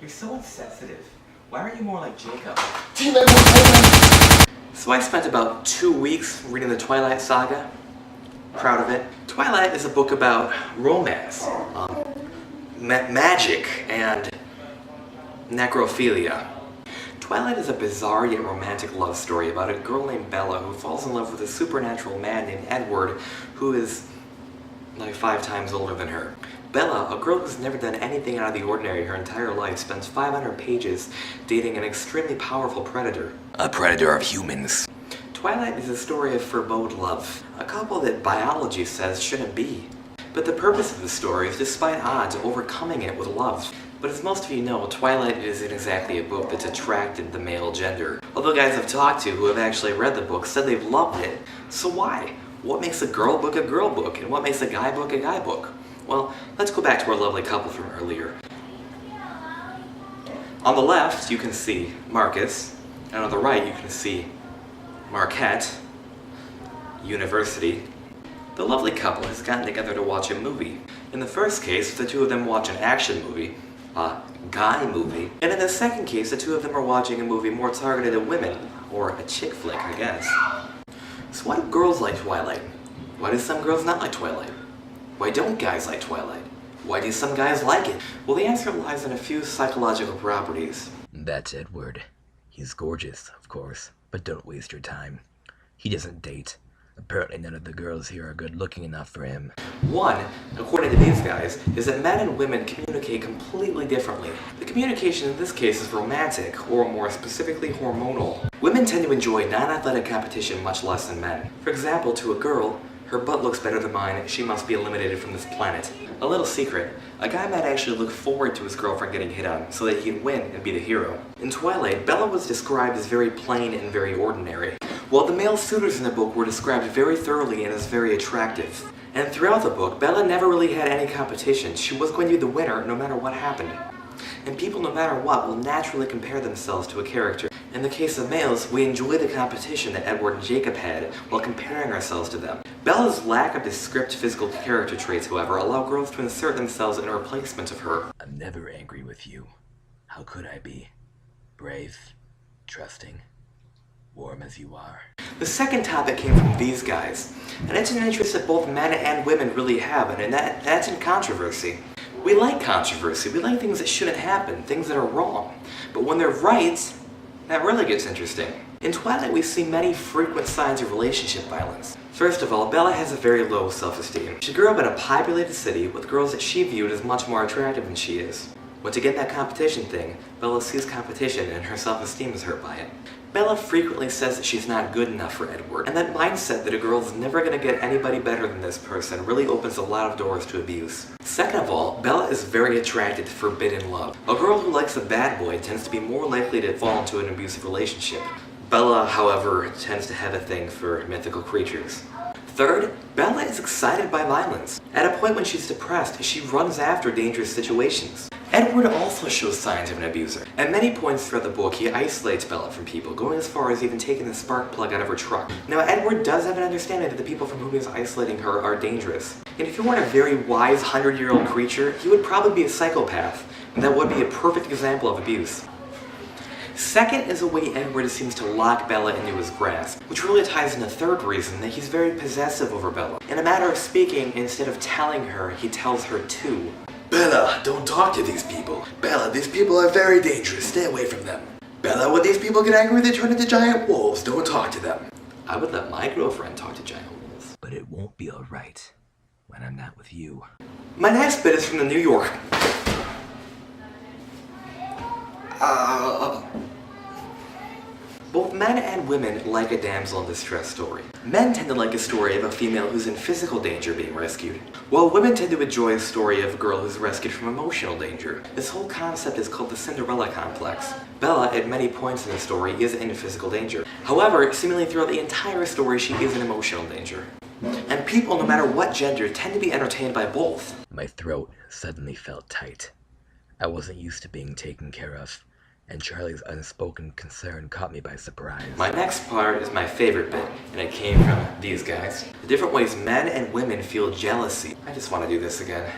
You're so insensitive. Why aren't you more like Jacob? Team Edward. So I spent about 2 weeks reading the Twilight Saga. Proud of it. Twilight is a book about romance, magic, and necrophilia. Twilight is a bizarre yet romantic love story about a girl named Bella who falls in love with a supernatural man named Edward who is like 5 times older than her. Bella, a girl who's never done anything out of the ordinary her entire life, spends 500 pages dating an extremely powerful predator. A predator of humans. Twilight is a story of forebode love, a couple that biology says shouldn't be. But the purpose of the story is, despite odds, overcoming it with love. But as most of you know, Twilight isn't exactly a book that's attracted the male gender. Although guys I've talked to who have actually read the book said they've loved it. So why? What makes a girl book, and what makes a guy book? Well, let's go back to our lovely couple from earlier. On the left, you can see Marcus, and on the right, you can see Marquette University. The lovely couple has gotten together to watch a movie. In the first case, the two of them watch an action movie, a guy movie. And in the second case, the two of them are watching a movie more targeted at women, or a chick flick, I guess. So why do girls like Twilight? Why do some girls not like Twilight? Why don't guys like Twilight? Why do some guys like it? Well, the answer lies in a few psychological properties. That's Edward. He's gorgeous, of course, but don't waste your time. He doesn't date. Apparently none of the girls here are good looking enough for him. One, according to these guys, is that men and women communicate completely differently. The communication in this case is romantic, or more specifically hormonal. Women tend to enjoy non-athletic competition much less than men. For example, to a girl, her butt looks better than mine, she must be eliminated from this planet. A little secret, a guy might actually look forward to his girlfriend getting hit on, so that he can win and be the hero. In Twilight, Bella was described as very plain and very ordinary, while the male suitors in the book were described very thoroughly and as very attractive. And throughout the book, Bella never really had any competition. She was going to be the winner no matter what happened. And people, no matter what, will naturally compare themselves to a character. In the case of males, we enjoy the competition that Edward and Jacob had while comparing ourselves to them. Bella's lack of descript physical character traits, however, allow girls to insert themselves in a replacement of her. I'm never angry with you. How could I be? Brave, trusting, warm as you are. The second topic came from these guys, and it's an interest that both men and women really have, and that's in controversy. We like controversy. We like things that shouldn't happen, things that are wrong. But when they're right, that really gets interesting. In Twilight, we see many frequent signs of relationship violence. First of all, Bella has a very low self-esteem. She grew up in a populated city with girls that she viewed as much more attractive than she is. Once again, that competition thing, Bella sees competition and her self-esteem is hurt by it. Bella frequently says that she's not good enough for Edward, and that mindset that a girl's never gonna get anybody better than this person really opens a lot of doors to abuse. Second of all, Bella is very attracted to forbidden love. A girl who likes a bad boy tends to be more likely to fall into an abusive relationship. Bella, however, tends to have a thing for mythical creatures. Third, Bella is excited by violence. At a point when she's depressed, she runs after dangerous situations. Edward also shows signs of an abuser. At many points throughout the book, he isolates Bella from people, going as far as even taking the spark plug out of her truck. Now, Edward does have an understanding that the people from whom he's isolating her are dangerous. And if he weren't a very wise 100-year-old creature, he would probably be a psychopath, and that would be a perfect example of abuse. Second is the way Edward seems to lock Bella into his grasp, which really ties in the third reason, that he's very possessive over Bella. In a matter of speaking, instead of telling her, he tells her to. Bella, don't talk to these people. Bella, these people are very dangerous. Stay away from them. Bella, when these people get angry, they turn into giant wolves. Don't talk to them. I would let my girlfriend talk to giant wolves. But it won't be alright when I'm not with you. My next bit is from the New York. Both men and women like a damsel in distress story. Men tend to like a story of a female who's in physical danger being rescued, while women tend to enjoy a story of a girl who's rescued from emotional danger. This whole concept is called the Cinderella complex. Bella, at many points in the story, is in physical danger. However, seemingly throughout the entire story, she is in emotional danger. And people, no matter what gender, tend to be entertained by both. My throat suddenly felt tight. I wasn't used to being taken care of, and Charlie's unspoken concern caught me by surprise. My next part is my favorite bit, and it came from these guys. The different ways men and women feel jealousy. I just want to do this again.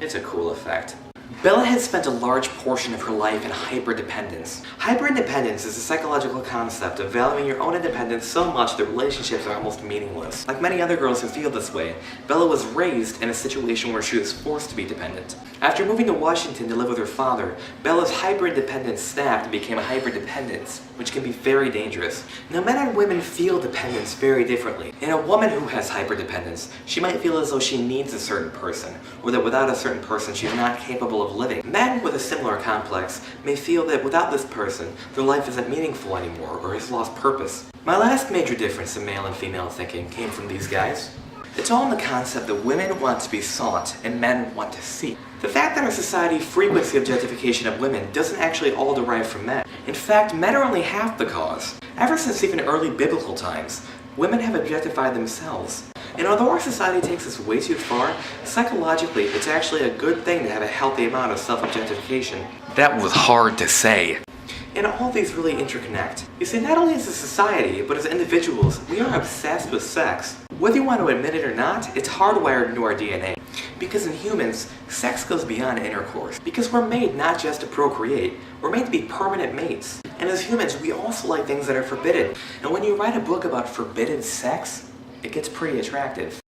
It's a cool effect. Bella had spent a large portion of her life in hyperdependence. Hyperindependence is a psychological concept of valuing your own independence so much that relationships are almost meaningless. Like many other girls who feel this way, Bella was raised in a situation where she was forced to be dependent. After moving to Washington to live with her father, Bella's hyperindependence snapped and became a hyperdependence, which can be very dangerous. Now, men and women feel dependence very differently. In a woman who has hyperdependence, she might feel as though she needs a certain person, or that without a certain person she's not capable of living. Men with a similar complex may feel that without this person, their life isn't meaningful anymore or has lost purpose. My last major difference in male and female thinking came from these guys. It's all in the concept that women want to be sought and men want to seek. The fact that our society frequents the objectification of women doesn't actually all derive from men. In fact, men are only half the cause. Ever since even early biblical times, women have objectified themselves. And although our society takes this way too far, psychologically it's actually a good thing to have a healthy amount of self-objectification. That was hard to say. And all these really interconnect. You see, not only as a society, but as individuals, we are obsessed with sex. Whether you want to admit it or not, it's hardwired into our DNA. Because in humans, sex goes beyond intercourse. Because we're made not just to procreate, we're made to be permanent mates. And as humans, we also like things that are forbidden. And when you write a book about forbidden sex, it gets pretty attractive.